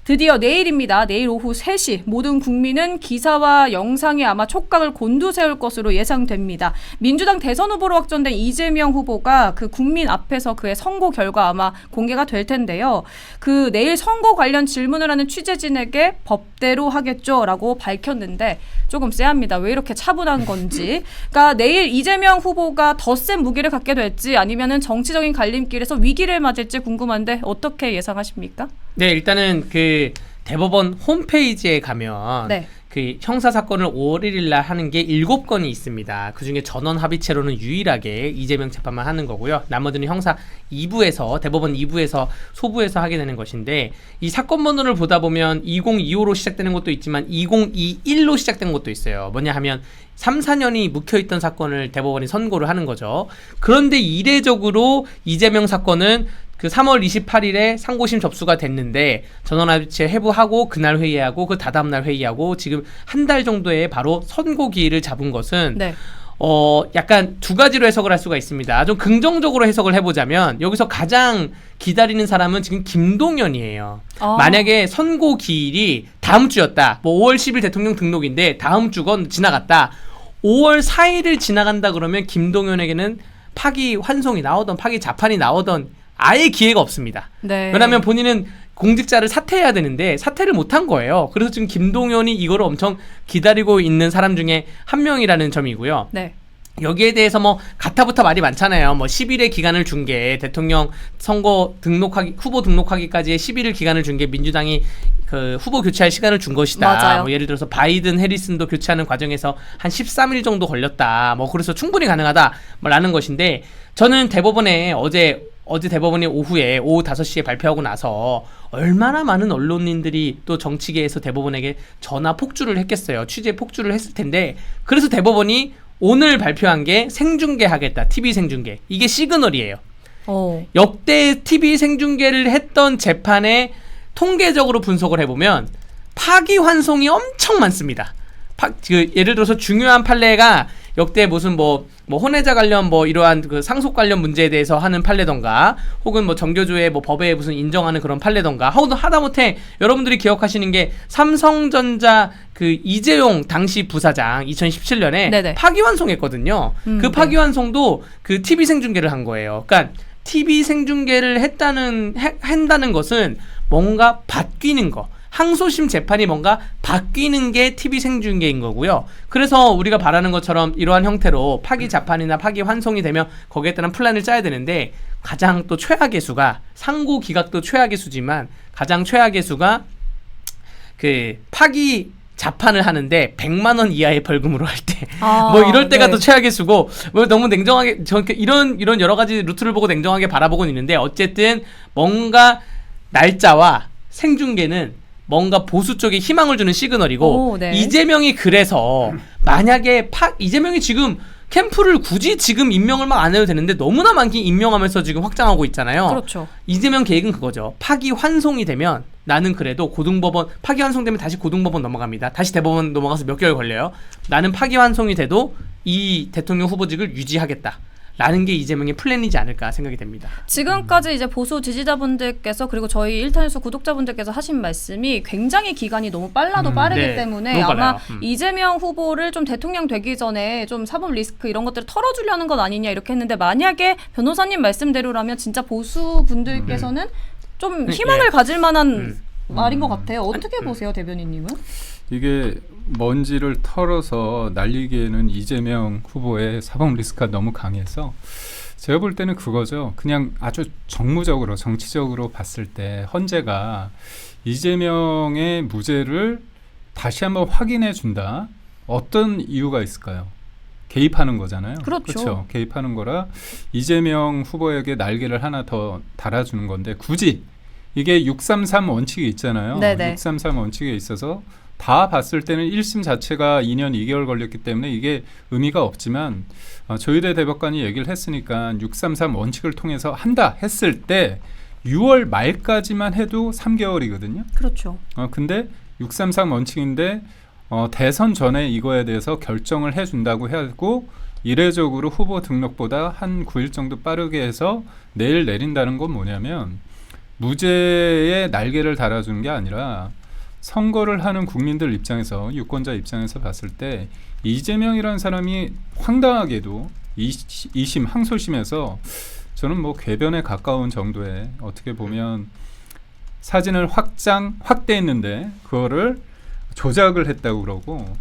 드디어 내일입니다. 내일 오후 3시 모든 국민은 기사와 영상에 아마 촉각을 곤두세울 것으로 예상됩니다. 민주당 대선 후보로 확정된 이재명 후보가 그 국민 앞에서 그의 선고 결과 아마 공개가 될 텐데요. 그 내일 선거 관련 질문을 하는 취재진에게 법대로 하겠죠라고 밝혔는데 조금 쎄합니다. 왜 이렇게 차분한 건지. 그러니까 내일 이재명 후보가 더 센 무기를 갖게 될지 아니면은 정치적인 갈림길에서 위기를 맞을지 궁금한데 어떻게 예상하십니까? 네, 일단은 그 대법원 홈페이지에 가면 네. 그 형사 사건을 5월 1일 날 하는 게 7건이 있습니다. 그중에 전원 합의체로는 유일하게 이재명 재판만 하는 거고요. 나머지는 형사 2부에서 대법원 2부에서 소부에서 하게 되는 것인데 이 사건 번호를 보다 보면 2025로 시작되는 것도 있지만 2021로 시작되는 것도 있어요. 뭐냐 하면 3, 4년이 묵혀있던 사건을 대법원이 선고를 하는 거죠. 그런데 이례적으로 이재명 사건은 그 3월 28일에 상고심 접수가 됐는데 전원합의체 회부하고 그날 회의하고 그 다다음날 회의하고 지금 한 달 정도에 바로 선고 기일을 잡은 것은 네. 약간 두 가지로 해석을 할 수가 있습니다. 좀 긍정적으로 해석을 해보자면 여기서 가장 기다리는 사람은 지금 김동연이에요. 만약에 선고 기일이 다음 주였다. 뭐 5월 10일 대통령 등록인데 다음 주건 지나갔다. 5월 4일을 지나간다 그러면 김동연에게는 파기 환송이 나오던 파기 자판이 나오던 아예 기회가 없습니다. 네. 왜냐하면 본인은 공직자를 사퇴해야 되는데 사퇴를 못한 거예요. 그래서 지금 김동연이 이거를 엄청 기다리고 있는 사람 중에 한 명이라는 점이고요. 네. 여기에 대해서 뭐 가타부타 말이 많잖아요. 뭐 10일의 기간을 준 게 대통령 선거 등록하기 후보 등록하기까지의 11일 기간을 준 게 민주당이 그 후보 교체할 시간을 준 것이다. 맞아요. 뭐 예를 들어서 바이든 해리슨도 교체하는 과정에서 한 13일 정도 걸렸다. 뭐 그래서 충분히 가능하다라는 것인데 저는 대법원에 어제 대법원이 오후에 오후 5시에 발표하고 나서 얼마나 많은 언론인들이 또 정치계에서 대법원에게 전화 폭주를 했겠어요. 취재 폭주를 했을 텐데 그래서 대법원이 오늘 발표한 게 생중계하겠다. TV 생중계. 이게 시그널이에요. 역대 TV 생중계를 했던 재판에 통계적으로 분석을 해보면 파기환송이 엄청 많습니다. 예를 들어서 중요한 판례가 역대 무슨 뭐 혼외자 관련 뭐 이러한 그 상속 관련 문제에 대해서 하는 판례던가 혹은 뭐 정교조의 뭐 법에 무슨 인정하는 그런 판례던가 하다못해 여러분들이 기억하시는 게 삼성전자 그 이재용 당시 부사장 2017년에 네네. 파기환송했거든요. 그 파기환송도 그 TV 생중계를 한 거예요. 그러니까 TV 생중계를 한다는 것은 뭔가 바뀌는 거. 항소심 재판이 뭔가 바뀌는 게 TV 생중계인 거고요. 그래서 우리가 바라는 것처럼 이러한 형태로 파기 자판이나 파기 환송이 되면 거기에 따른 플랜을 짜야 되는데 가장 또 최악의 수가 상고 기각도 최악의 수지만 가장 최악의 수가 그 파기 자판을 하는데 100만 원 이하의 벌금으로 할 때 뭐 이럴 때가 네. 또 최악의 수고 뭐 너무 냉정하게 이런 여러 가지 루트를 보고 냉정하게 바라보고는 있는데 어쨌든 뭔가 날짜와 생중계는 뭔가 보수 쪽에 희망을 주는 시그널이고 네. 이재명이 그래서 만약에 이재명이 지금 캠프를 굳이 지금 임명을 막 안 해도 되는데 너무나 많게 임명하면서 지금 확장하고 있잖아요. 그렇죠. 이재명 계획은 그거죠. 파기 환송이 되면 나는 그래도 고등법원 파기 환송되면 다시 고등법원 넘어갑니다. 다시 대법원 넘어가서 몇 개월 걸려요. 나는 파기 환송이 돼도 이 대통령 후보직을 유지하겠다. 라는 게 이재명의 플랜이지 않을까 생각이 됩니다. 지금까지 이제 보수 지지자분들께서 그리고 저희 1탄뉴스 구독자분들께서 하신 말씀이 굉장히 기간이 너무 빨라도 빠르기 네. 때문에 너무 아마 빨라요. 이재명 후보를 좀 대통령 되기 전에 좀 사법 리스크 이런 것들을 털어주려는 건 아니냐 이렇게 했는데 만약에 변호사님 말씀대로라면 진짜 보수 분들께서는 좀 희망을 가질 만한 말인 것 같아요. 어떻게 보세요, 대변인님은? 이게 먼지를 털어서 날리기에는 이재명 후보의 사법 리스크가 너무 강해서 제가 볼 때는 그거죠. 그냥 아주 정무적으로 정치적으로 봤을 때 헌재가 이재명의 무죄를 다시 한번 확인해 준다. 어떤 이유가 있을까요? 개입하는 거잖아요. 그렇죠. 개입하는 거라 이재명 후보에게 날개를 하나 더 달아주는 건데 굳이 이게 633 원칙이 있잖아요. 네네. 633 원칙에 있어서 다 봤을 때는 1심 자체가 2년 2개월 걸렸기 때문에 이게 의미가 없지만 조희대 대법관이 얘기를 했으니까 633 원칙을 통해서 한다 했을 때 6월 말까지만 해도 3개월이거든요. 그렇죠. 근데 633 원칙인데 대선 전에 이거에 대해서 결정을 해준다고 하고 이례적으로 후보 등록보다 한 9일 정도 빠르게 해서 내일 내린다는 건 뭐냐면 무죄의 날개를 달아주는 게 아니라 선거를 하는 국민들 입장에서 유권자 입장에서 봤을 때 이재명이라는 사람이 황당하게도 2심 항소심에서 저는 뭐 궤변에 가까운 정도의 어떻게 보면 사진을 확대했는데 그거를 조작을 했다고 그러고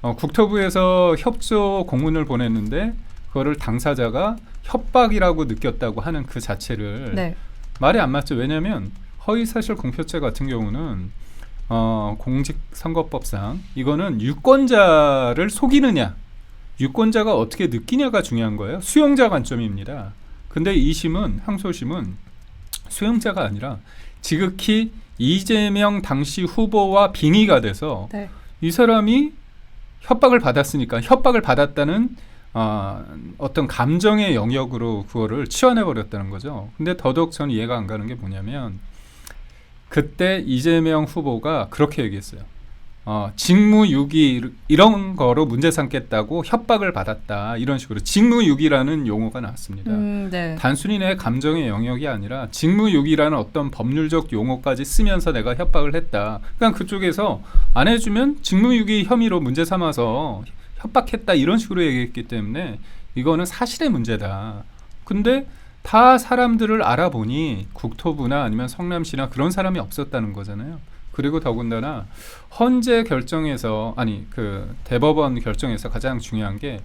국토부에서 협조 공문을 보냈는데 그거를 당사자가 협박이라고 느꼈다고 하는 그 자체를 네. 말이 안 맞죠. 왜냐하면 허위사실 공표죄 같은 경우는 공직선거법상 이거는 유권자를 속이느냐 유권자가 어떻게 느끼냐가 중요한 거예요. 수용자 관점입니다. 근데 2심은 항소심은 수용자가 아니라 지극히 이재명 당시 후보와 빙의가 돼서 네. 이 사람이 협박을 받았으니까 협박을 받았다는 어떤 감정의 영역으로 그거를 치환해버렸다는 거죠. 근데 더더욱 저는 이해가 안 가는 게 뭐냐면 그때 이재명 후보가 그렇게 얘기했어요. 직무유기 이런 거로 문제 삼겠다고 협박을 받았다. 이런 식으로 직무유기라는 용어가 나왔습니다. 네. 단순히 내 감정의 영역이 아니라 직무유기라는 어떤 법률적 용어까지 쓰면서 내가 협박을 했다. 그러니까 그쪽에서 안 해주면 직무유기 혐의로 문제 삼아서 협박했다 이런 식으로 얘기했기 때문에 이거는 사실의 문제다. 근데 다 사람들을 알아보니 국토부나 아니면 성남시나 그런 사람이 없었다는 거잖아요. 그리고 더군다나 헌재 결정에서 그 대법원 결정에서 가장 중요한 게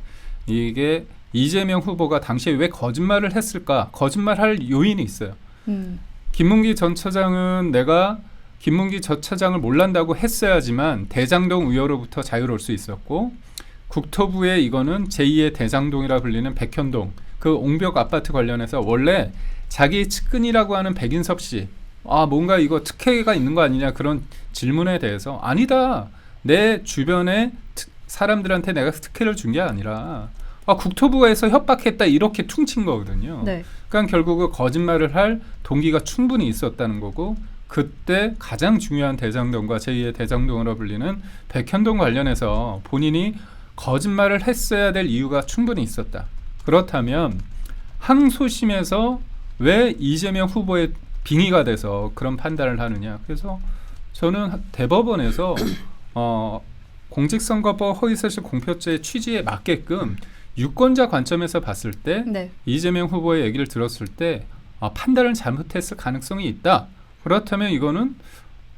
이게 이재명 후보가 당시에 왜 거짓말을 했을까? 거짓말할 요인이 있어요. 김문기 전 차장은 내가 김문기 전 차장을 몰란다고 했어야지만 대장동 의혹으로부터 자유로울 수 있었고 국토부의 이거는 제2의 대장동이라 불리는 백현동 그 옹벽 아파트 관련해서 원래 자기 측근이라고 하는 백인섭 씨 뭔가 이거 특혜가 있는 거 아니냐 그런 질문에 대해서 아니다. 내 주변에 사람들한테 내가 특혜를 준 게 아니라 국토부에서 협박했다 이렇게 퉁친 거거든요. 네. 그러니까 결국은 거짓말을 할 동기가 충분히 있었다는 거고 그때 가장 중요한 대장동과 제2의 대장동으로 불리는 백현동 관련해서 본인이 거짓말을 했어야 될 이유가 충분히 있었다. 그렇다면 항소심에서 왜 이재명 후보의 빙의가 돼서 그런 판단을 하느냐. 그래서 저는 대법원에서 공직선거법 허위사실 공표죄 취지에 맞게끔 유권자 관점에서 봤을 때 네. 이재명 후보의 얘기를 들었을 때 판단을 잘못했을 가능성이 있다. 그렇다면 이거는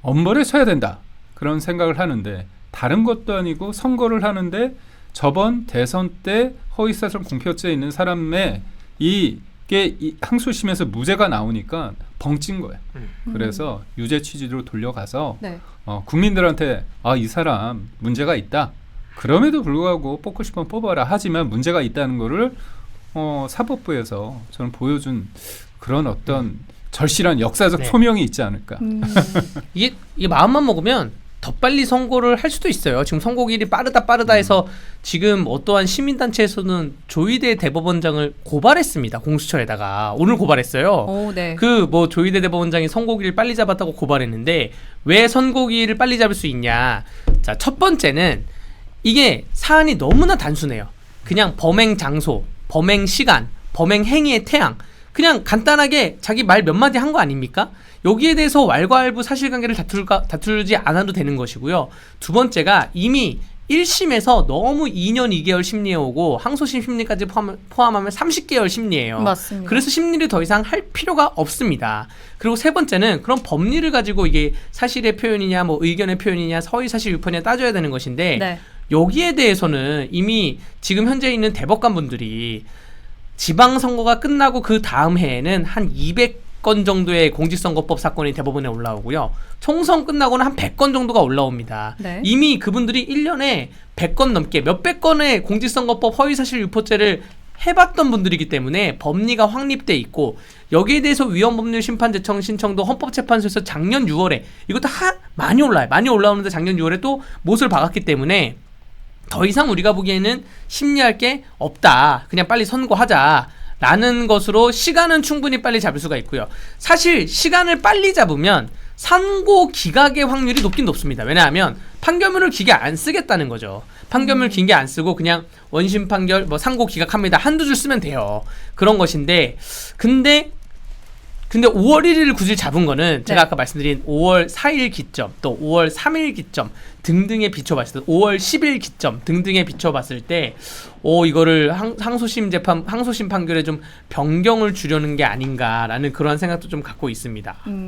엄벌에 쳐야 된다. 그런 생각을 하는데 다른 것도 아니고 선거를 하는데 저번 대선 때 허위사실 공표죄에 있는 사람의 이게 항소심에서 무죄가 나오니까 벙찐 거예요. 그래서 유죄 취지로 돌려가서 네. 국민들한테 이 사람 문제가 있다. 그럼에도 불구하고 뽑고 싶으면 뽑아라. 하지만 문제가 있다는 거를 사법부에서 저는 보여준 그런 어떤 절실한 역사적 네. 소명이 있지 않을까. 이게 마음만 먹으면 더 빨리 선고를 할 수도 있어요. 지금 선고일이 빠르다 해서 지금 어떠한 시민단체에서는 조희대 대법원장을 고발했습니다. 공수처에다가 오늘 고발했어요. 네. 그 뭐 조희대 대법원장이 선고일을 빨리 잡았다고 고발했는데 왜 선고일을 빨리 잡을 수 있냐? 자, 첫 번째는 이게 사안이 너무나 단순해요. 그냥 범행 장소, 범행 시간, 범행 행위의 태양. 그냥 간단하게 자기 말 몇 마디 한 거 아닙니까? 여기에 대해서 왈가왈부 사실관계를 다투지 않아도 되는 것이고요. 두 번째가 이미 1심에서 너무 2년 2개월 심리에 오고 항소심 심리까지 포함하면 30개월 심리예요. 맞습니다. 그래서 심리를 더 이상 할 필요가 없습니다. 그리고 세 번째는 그런 법리를 가지고 이게 사실의 표현이냐 뭐 의견의 표현이냐 허위사실 유포냐 따져야 되는 것인데 네. 여기에 대해서는 이미 지금 현재 있는 대법관분들이 지방선거가 끝나고 그 다음 해에는 한 200건 정도의 공직선거법 사건이 대법원에 올라오고요. 총선 끝나고는 한 100건 정도가 올라옵니다. 네. 이미 그분들이 1년에 100건 넘게 몇백 건의 공직선거법 허위사실 유포죄를 해봤던 분들이기 때문에 법리가 확립돼 있고 여기에 대해서 위헌법률심판제청 신청도 헌법재판소에서 작년 6월에 이것도 많이 올라요. 많이 올라오는데 작년 6월에 또 못을 박았기 때문에 더 이상 우리가 보기에는 심리할 게 없다. 그냥 빨리 선고하자. 라는 것으로 시간은 충분히 빨리 잡을 수가 있고요. 사실 시간을 빨리 잡으면 선고 기각의 확률이 높긴 높습니다. 왜냐하면 판결문을 길게 안 쓰겠다는 거죠. 판결문을 길게 안 쓰고 그냥 원심 판결 뭐 상고 기각합니다. 한두 줄 쓰면 돼요. 그런 것인데 근데 근데 5월 1일을 굳이 잡은 거는 제가 네. 아까 말씀드린 5월 4일 기점 또 5월 3일 기점 등등에 비춰봤을 때 5월 10일 기점 등등에 비춰봤을 때 이거를 항소심 판결에 좀 변경을 주려는 게 아닌가라는 그런 생각도 좀 갖고 있습니다.